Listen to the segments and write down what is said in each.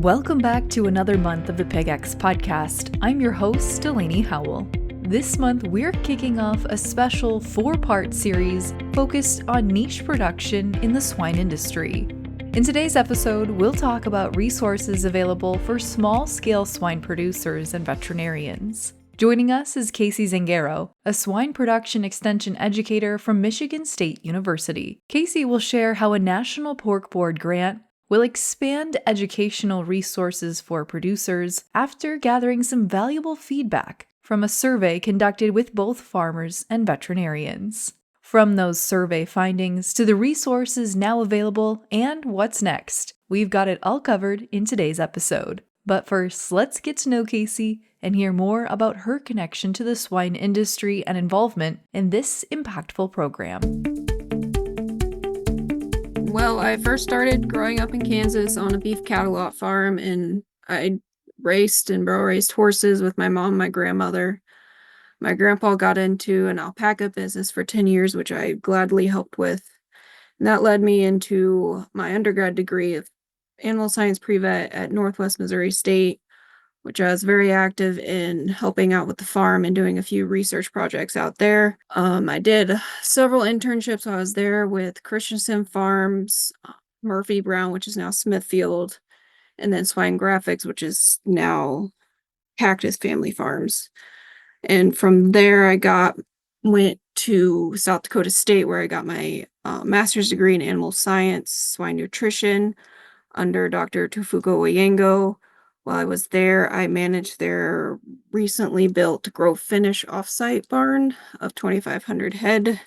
Welcome back to another month of the Pig X podcast. I'm your host, Delaney Howell. This month, we're kicking off a special 4-part series focused on niche production in the swine industry. In today's episode, we'll talk about resources available for small-scale swine producers and veterinarians. Joining us is Casey Zangaro, a Swine Production Extension Educator from Michigan State University. Casey will share how a National Pork Board grant will expand educational resources for producers after gathering some valuable feedback from a survey conducted with both farmers and veterinarians. From those survey findings to the resources now available and what's next, we've got it all covered in today's episode. But first, let's get to know Casey and hear more about her connection to the swine industry and involvement in this impactful program. Well, I first started growing up in Kansas on a beef cattle lot farm, and I raced and bro raced horses with my mom and my grandmother. My grandpa got into an alpaca business for 10 years, which I gladly helped with. And that led me into my undergrad degree of animal science pre-vet at Northwest Missouri State, which I was very active in helping out with the farm and doing a few research projects out there. I did several internships while I was there with Christensen Farms, Murphy Brown, which is now Smithfield, and then Swine Graphics, which is now Cactus Family Farms. And from there, went to South Dakota State, where I got my master's degree in animal science, swine nutrition, under Dr. Tufuko Wayengo. While I was there, I managed their recently built grow finish offsite barn of 2,500 head.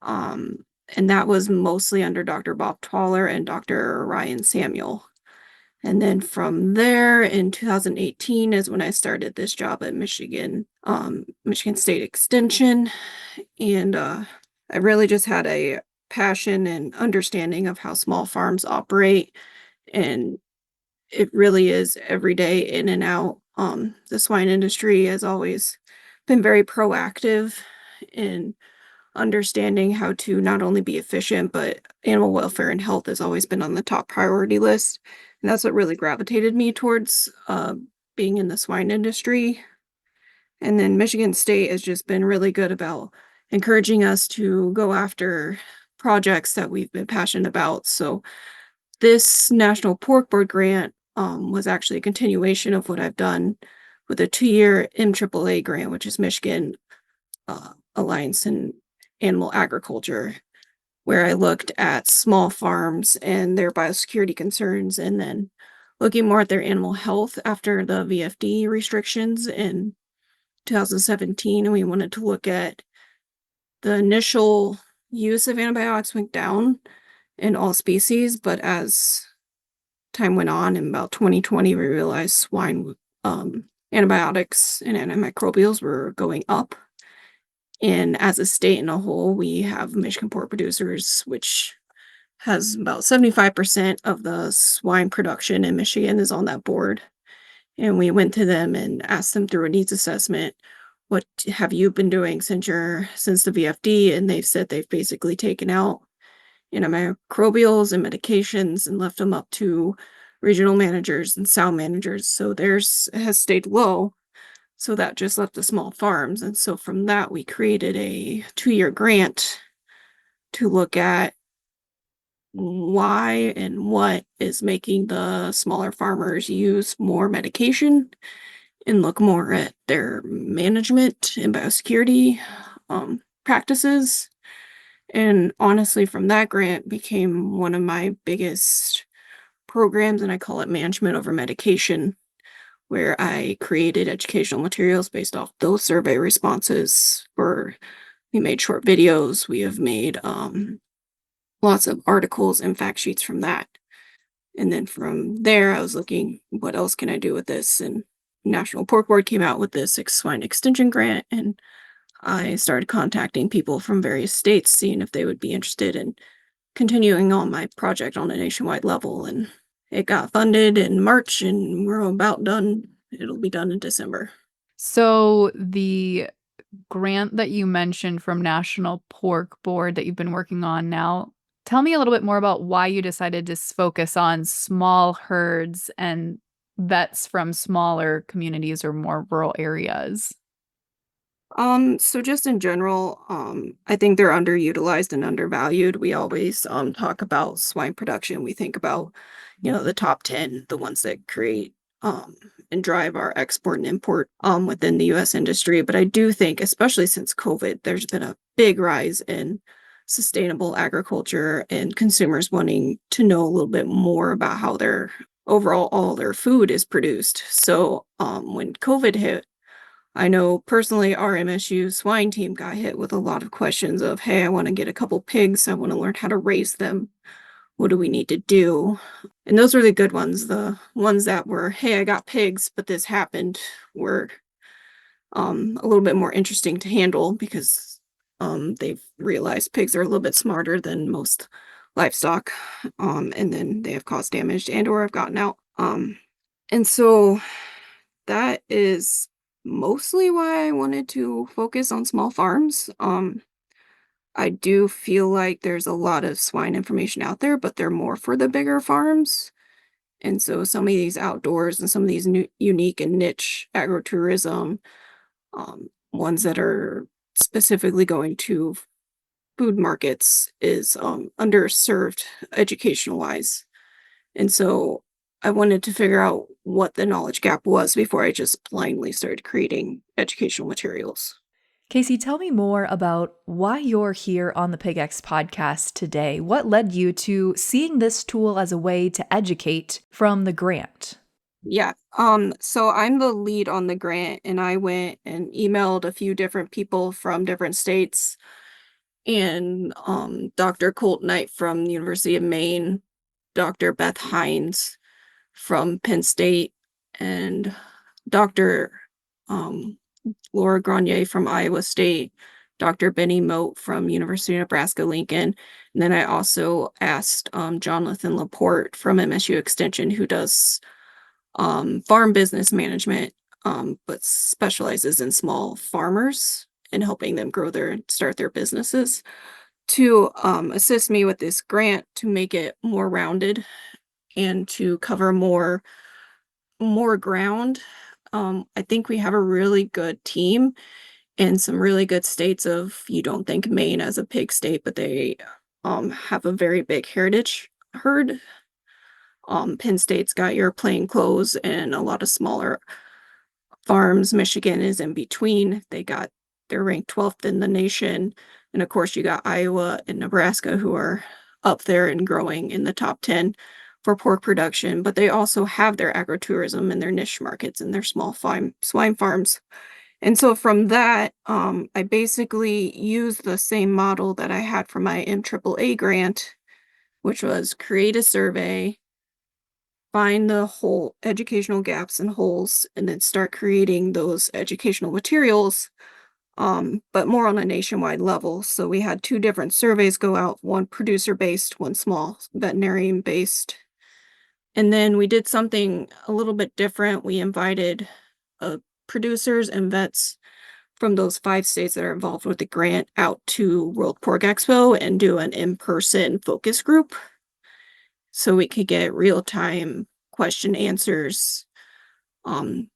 And that was mostly under Dr. Bob Toller and Dr. Ryan Samuel. And then from there in 2018 is when I started this job at Michigan State Extension. And I really just had a passion and understanding of how small farms operate, and it really is every day in and out. The swine industry has always been very proactive in understanding how to not only be efficient, but animal welfare and health has always been on the top priority list. And that's what really gravitated me towards being in the swine industry. And then Michigan State has just been really good about encouraging us to go after projects that we've been passionate about. So this National Pork Board grant was actually a continuation of what I've done with a 2-year MAAA grant, which is Michigan Alliance in Animal Agriculture, where I looked at small farms and their biosecurity concerns, and then looking more at their animal health after the VFD restrictions in 2017. And we wanted to look at the initial use of antibiotics went down in all species, but as time went on, in about 2020, we realized swine antibiotics and antimicrobials were going up. And as a state in a whole, we have Michigan Pork Producers, which has about 75% of the swine production in Michigan is on that board. And we went to them and asked them through a needs assessment, what have you been doing since the VFD? And they've said they've basically taken out antimicrobials and medications and left them up to regional managers and sow managers. So theirs has stayed low. So that just left the small farms. And so from that, we created a 2-year grant to look at why and what is making the smaller farmers use more medication and look more at their management and biosecurity practices. And honestly, from that grant became one of my biggest programs, and I call it management over medication, where I created educational materials based off those survey responses. We made short videos. We have made lots of articles and fact sheets from that. And then from there, I was looking, what else can I do with this? And National Pork Board came out with this Swine Extension grant, and I started contacting people from various states, seeing if they would be interested in continuing on my project on a nationwide level. And it got funded in March, and we're about done. It'll be done in December. So the grant that you mentioned from National Pork Board that you've been working on now, Tell me a little bit more about why you decided to focus on small herds and vets from smaller communities or more rural areas. So just in general, I think they're underutilized and undervalued. We always talk about swine production. We think about, the top 10, the ones that create and drive our export and import within the US industry. But I do think, especially since COVID, there's been a big rise in sustainable agriculture and consumers wanting to know a little bit more about how their overall all their food is produced. So when COVID hit, I know personally our MSU swine team got hit with a lot of questions of, hey, I want to get a couple pigs. I want to learn how to raise them. What do we need to do? And those were the good ones. The ones that were, hey, I got pigs, but this happened were a little bit more interesting to handle because they've realized pigs are a little bit smarter than most livestock. And then they have caused damage and or have gotten out. And so that is mostly why I wanted to focus on small farms. I do feel like there's a lot of swine information out there, but they're more for the bigger farms. And so some of these outdoors and some of these new, unique and niche agrotourism, ones that are specifically going to food markets is underserved educational wise. And so I wanted to figure out what the knowledge gap was before I just blindly started creating educational materials. Casey, tell me more about why you're here on the PigX podcast today. What led you to seeing this tool as a way to educate from the grant? Yeah. So I'm the lead on the grant and I went and emailed a few different people from different states and Dr. Colt Knight from the University of Maine, Dr. Beth Hines from Penn State, and Dr. Um, Laura Grenier from Iowa State, Dr. Benny Moat from University of Nebraska Lincoln, and then I also asked Jonathan Laporte from MSU Extension, who does farm business management, but specializes in small farmers and helping them grow their start their businesses to assist me with this grant to make it more rounded and to cover more ground. I think we have a really good team in some really good states of you don't think Maine as a pig state, but they have a very big heritage herd. Penn State's got your plain clothes and a lot of smaller farms. Michigan is in between. They're ranked 12th in the nation. And of course you got Iowa and Nebraska who are up there and growing in the top 10 for pork production, but they also have their agrotourism and their niche markets and their small swine farms. And so from that, I basically used the same model that I had for my MAAA grant, which was create a survey, find the whole educational gaps and holes, and then start creating those educational materials, but more on a nationwide level. So we had two different surveys go out, one producer based, one small veterinarian based. And then we did something a little bit different. We invited producers and vets from those 5 states that are involved with the grant out to World Pork Expo and do an in-person focus group so we could get real-time question answers, um,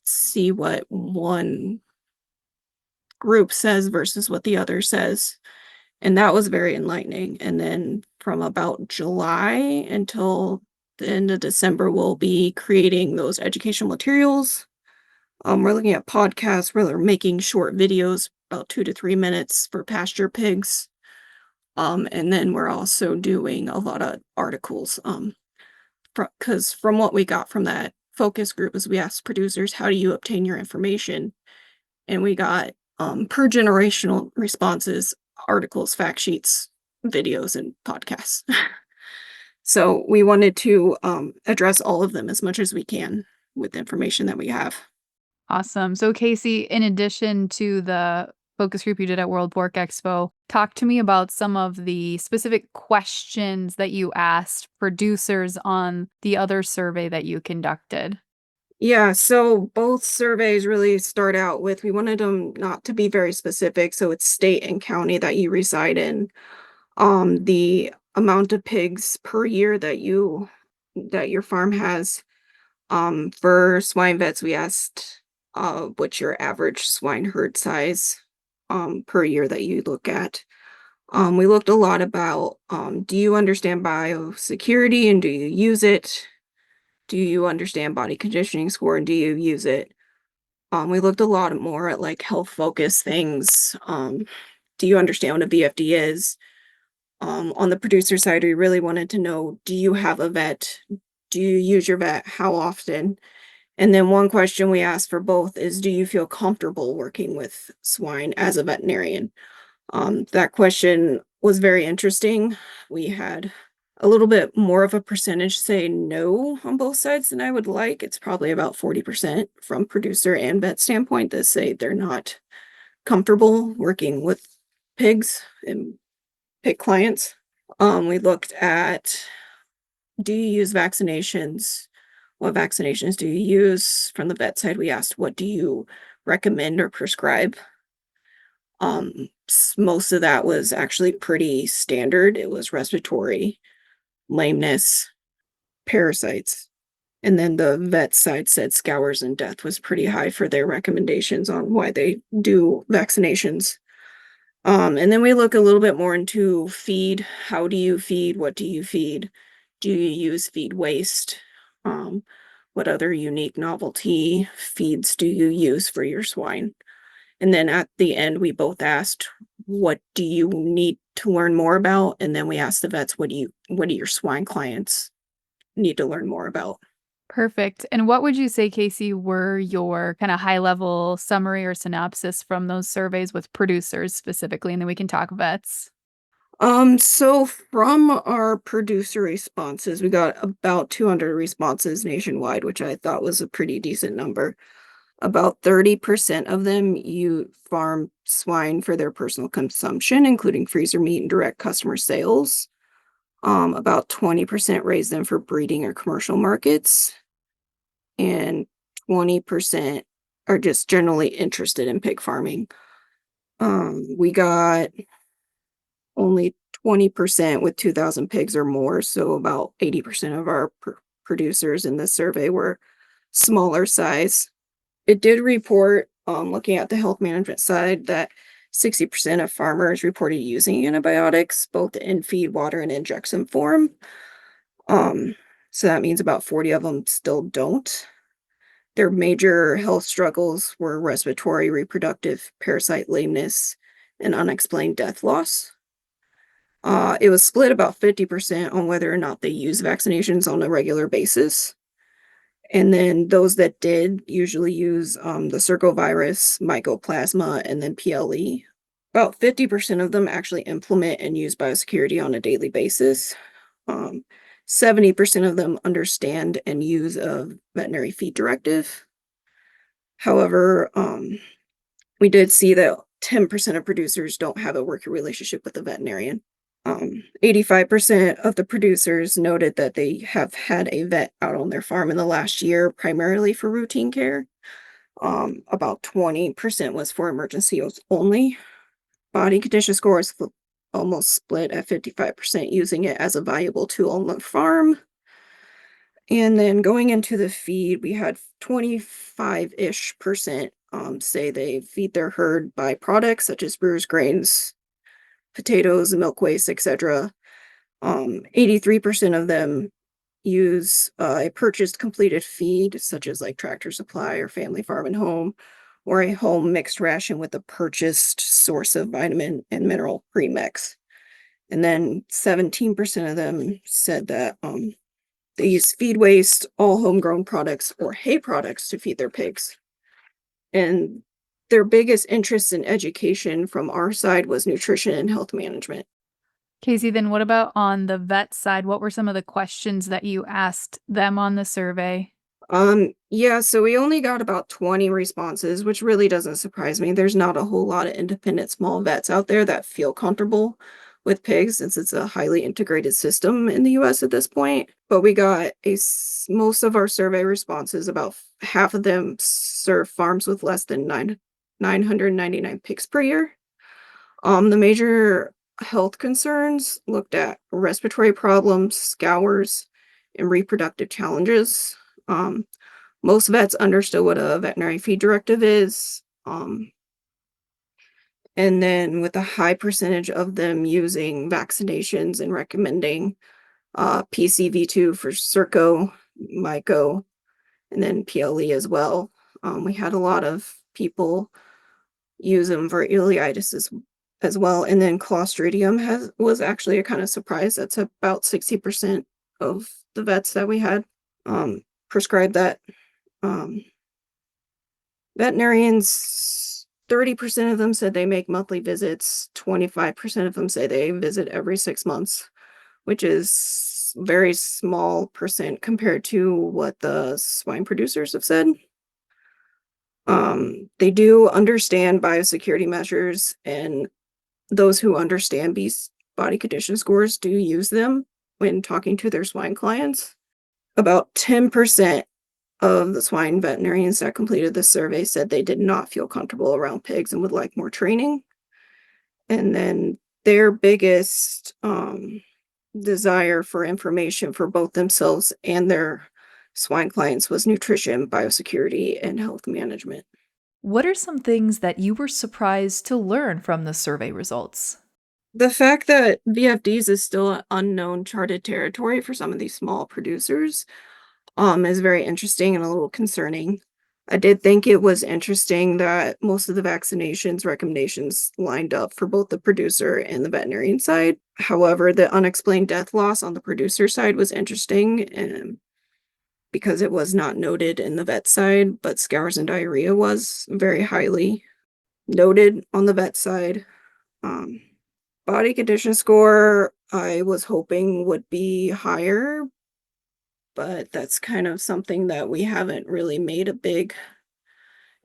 see what one group says versus what the other says. And that was very enlightening. And then from about July until the end of December, we'll be creating those educational materials. We're looking at podcasts where they're making short videos, about 2 to 3 minutes for pasture pigs. And then we're also doing a lot of articles. Because from what we got from that focus group is we asked producers, how do you obtain your information? And we got per generational responses, articles, fact sheets, videos, and podcasts. So we wanted to address all of them as much as we can with the information that we have. Awesome. So, Casey, in addition to the focus group you did at World Pork Expo, talk to me about some of the specific questions that you asked producers on the other survey that you conducted. Yeah, so both surveys really start out with we wanted them not to be very specific, so it's state and county that you reside in. The amount of pigs per year that your farm has. For swine vets, we asked what's your average swine herd size per year that you look at. We looked a lot about do you understand biosecurity and do you use it? Do you understand body conditioning score and do you use it? We looked a lot more at like health focused things. Do you understand what a VFD is? On the producer side, we really wanted to know, do you have a vet? Do you use your vet? How often? And then one question we asked for both is, do you feel comfortable working with swine as a veterinarian? That question was very interesting. We had a little bit more of a percentage say no on both sides than I would like. It's probably about 40% from producer and vet standpoint that say they're not comfortable working with pigs and pig clients. We looked at, do you use vaccinations? What vaccinations do you use? From the vet side, we asked, what do you recommend or prescribe? Most of that was actually pretty standard. It was respiratory, lameness, parasites. And then the vet side said scours and death was pretty high for their recommendations on why they do vaccinations. And then we look a little bit more into feed. How do you feed? What do you feed? Do you use feed waste? What other unique novelty feeds do you use for your swine? And then at the end, we both asked, what do you need to learn more about? And then we asked the vets, what do your swine clients need to learn more about? Perfect. And what would you say, Casey, were your kind of high level summary or synopsis from those surveys with producers specifically? And then we can talk vets. So from our producer responses, we got about 200 responses nationwide, which I thought was a pretty decent number. About 30% of them you farm swine for their personal consumption, including freezer meat and direct customer sales. About 20% raise them for breeding or commercial markets, and 20% are just generally interested in pig farming. We got only 20% with 2,000 pigs or more, so about 80% of our producers in this survey were smaller size. It did report, looking at the health management side, that 60% of farmers reported using antibiotics, both in feed, water, and injection form. So that means about 40 of them still don't. Their major health struggles were respiratory, reproductive, parasite lameness, and unexplained death loss. It was split about 50% on whether or not they use vaccinations on a regular basis. And then those that did usually use the circovirus, mycoplasma, and then PLE. About 50% of them actually implement and use biosecurity on a daily basis. 70% of them understand and use a veterinary feed directive. However, we did see that 10% of producers don't have a working relationship with the veterinarian. 85% of the producers noted that they have had a vet out on their farm in the last year, primarily for routine care. About 20% was for emergency use only. Body condition score is almost split at 55% using it as a valuable tool on the farm. And then going into the feed, we had 25-ish% say they feed their herd by products such as brewer's grains, potatoes, milk waste, etc. 83% of them use a purchased completed feed, such as like Tractor Supply or Family Farm and Home, or a home mixed ration with a purchased source of vitamin and mineral premix. And then 17% of them said that they use feed waste, all homegrown products, or hay products to feed their pigs. And their biggest interest in education from our side was nutrition and health management. Casey, then what about on the vet side? What were some of the questions that you asked them on the survey? Yeah, so we only got about 20 responses, which really doesn't surprise me. There's not a whole lot of independent small vets out there that feel comfortable with pigs since it's a highly integrated system in the US at this point. But we got most of our survey responses, about half of them serve farms with less than 999 pigs per year. The major health concerns, looked at respiratory problems, scours, and reproductive challenges. Um, Most vets understood what a veterinary feed directive is. And then with a high percentage of them using vaccinations and recommending PCV2 for Circo, Myco, and then PLE as well. We had a lot of people use them for ileitis as well. And then Clostridium was actually a kind of surprise. That's about 60% of the vets that we had prescribed that. Um, Veterinarians, 30% of them said they make monthly visits, 25% of them say they visit every 6 months, which is very small percent compared to what the swine producers have said. They do understand biosecurity measures, and those who understand beast body condition scores do use them when talking to their swine clients. About 10% of the swine veterinarians that completed the survey said they did not feel comfortable around pigs and would like more training. And then their biggest desire for information for both themselves and their swine clients was nutrition, biosecurity, and health management. What are some things that you were surprised to learn from the survey results? The fact that VFDs is still an unknown charted territory for some of these small producers is very interesting and a little concerning. I did think it was interesting that most of the vaccinations recommendations lined up for both the producer and the veterinarian side. However, the unexplained death loss on the producer side was interesting, and because it was not noted in the vet side, but scours and diarrhea was very highly noted on the vet side. Um, Body condition score, I was hoping would be higher, but that's kind of something that we haven't really made a big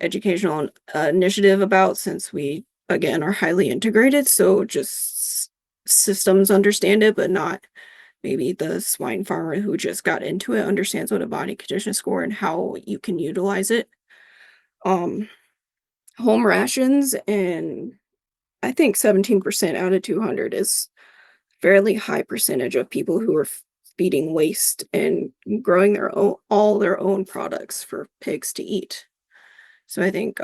educational initiative about, since we, again, are highly integrated. So just systems understand it, but not maybe the swine farmer who just got into it understands what a body condition score and how you can utilize it. Um, Home rations, and I think 17% out of 200 is fairly high percentage of people who are feeding waste and growing their own all their own products for pigs to eat. So I think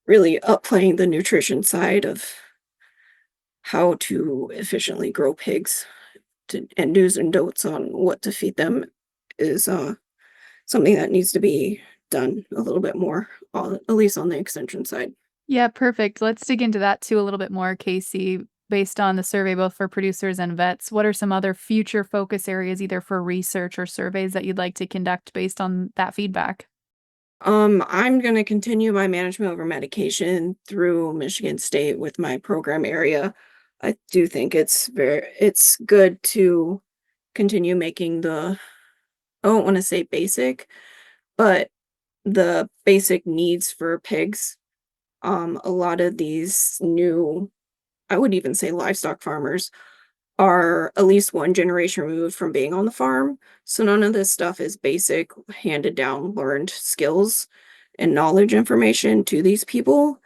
really upplaying the nutrition side of how to efficiently grow pigs and do's and don'ts on what to feed them is something that needs to be done a little bit more, at least on the extension side. Yeah, perfect. Let's dig into that too a little bit more, Casey. Based on the survey, both for producers and vets, what are some other future focus areas, either for research or surveys, that you'd like to conduct based on that feedback? I'm going to continue my management over medication through Michigan State with my program area. I do think it's good to continue making I don't want to say basic, but the basic needs for pigs. A lot of these new, I would even say livestock farmers, are at least one generation removed from being on the farm. So none of this stuff is basic, handed down, learned skills and knowledge information to these people.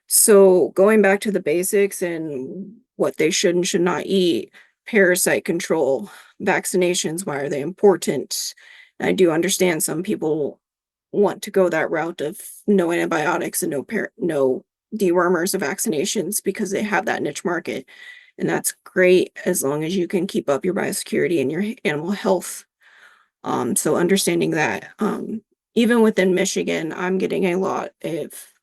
So going back to the basics and what they should and should not eat, parasite control, vaccinations, why are they important? And I do understand some people want to go that route of no antibiotics and no dewormers of vaccinations because they have that niche market. And that's great as long as you can keep up your biosecurity and your animal health. So understanding that, even within Michigan, I'm getting a lot of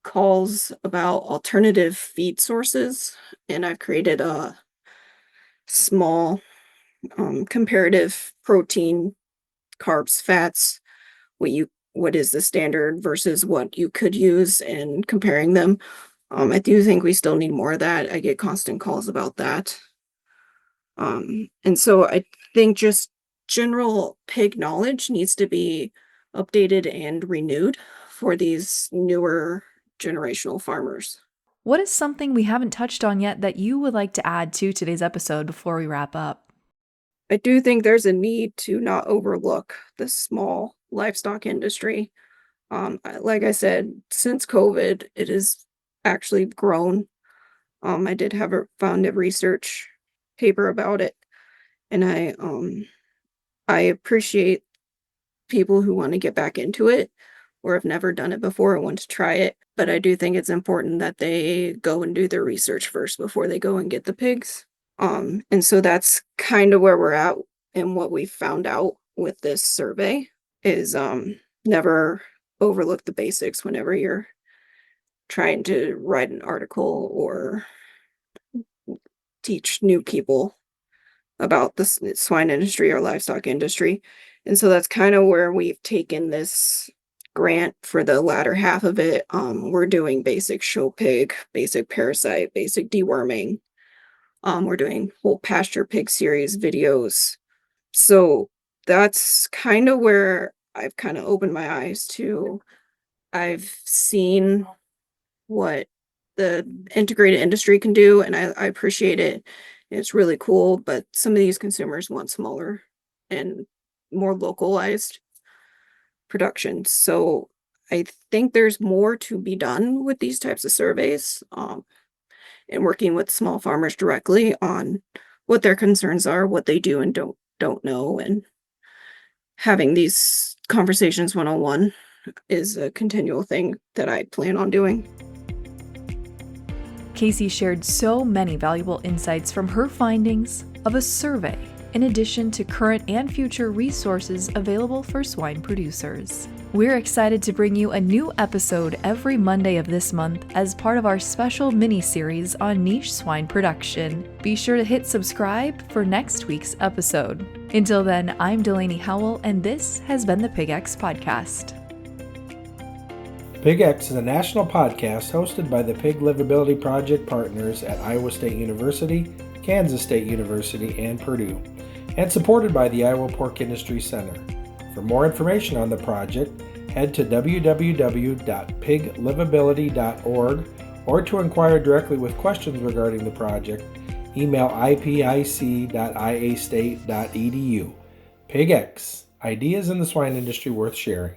calls about alternative feed sources, and I've created a small comparative protein, carbs, fats, what is the standard versus what you could use, and comparing them. I do think we still need more of that. I get constant calls about that. And so I think just general pig knowledge needs to be updated and renewed for these newer generational farmers. What is something we haven't touched on yet that you would like to add to today's episode before we wrap up? I do think there's a need to not overlook the small livestock industry. Like I said, since COVID, it has actually grown. I did found a research paper about it, and I appreciate people who want to get back into it or have never done it before and want to try it. But I do think it's important that they go and do their research first before they go and get the pigs. And so that's kind of where we're at, and what we found out with this survey is never overlook the basics whenever you're trying to write an article or teach new people about the swine industry or livestock industry. And so that's kind of where we've taken this grant for the latter half of it. We're doing basic show pig, basic parasite, basic deworming. We're doing whole pasture pig series videos. So that's kind of where I've kind of opened my eyes to. I've seen what the integrated industry can do, and I appreciate it. It's really cool, but some of these consumers want smaller and more localized productions. So I think there's more to be done with these types of surveys, and working with small farmers directly on what their concerns are, what they do and don't know, and having these conversations one-on-one is a continual thing that I plan on doing. Casey shared so many valuable insights from her findings of a survey, in addition to current and future resources available for swine producers. We're excited to bring you a new episode every Monday of this month as part of our special mini-series on niche swine production. Be sure to hit subscribe for next week's episode. Until then, I'm Delaney Howell, and this has been the Pig X Podcast. Pig X is a national podcast hosted by the Pig Livability Project partners at Iowa State University, Kansas State University, and Purdue, and supported by the Iowa Pork Industry Center. For more information on the project, head to www.piglivability.org, or to inquire directly with questions regarding the project, email ipic.iastate.edu. Pig X, ideas in the swine industry worth sharing.